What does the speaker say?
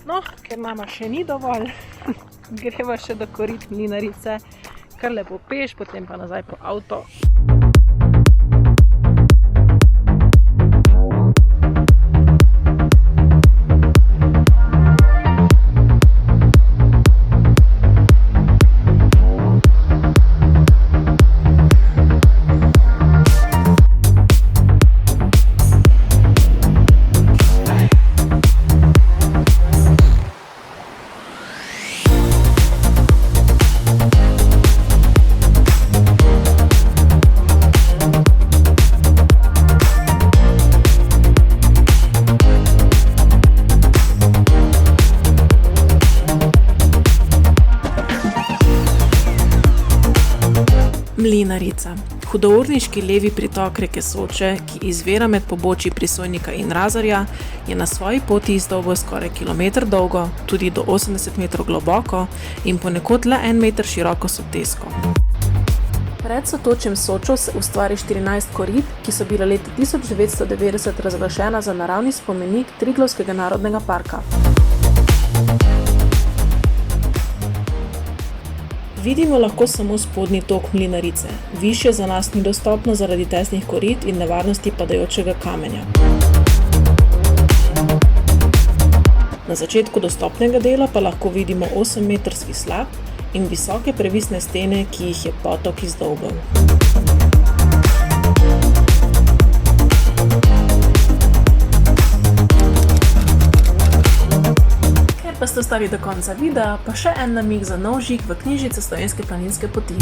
No, ker nama še ni dovolj, greva še do korit Mlinarice, kar lepo peš, potem pa nazaj po avto. Mlinarica. Hudourniški levi pritok reke Soče, ki izvira med pobočji Prisojnika in Razorja, je na svoji poti izdolgo skoraj kilometer dolgo, tudi do 80 metrov globoko in ponekod le 1 meter široko sotesko. Pred sotočjem Sočo se ustvari 14 korit, ki so bila leta 1990 razglašena za naravni spomenik Triglavskega narodnega parka. Vidimo lahko samo spodnji tok Mlinarice, višje za nas ni dostopno zaradi tesnih korit in nevarnosti padajočega kamenja. Na začetku dostopnega dela pa lahko vidimo 8-metrski slap in visoke previsne stene, ki jih je potok izdolbel. Pa ste ostali do konca videa, pa še en namig za nov žig v knjižico Slovenske planinske poti.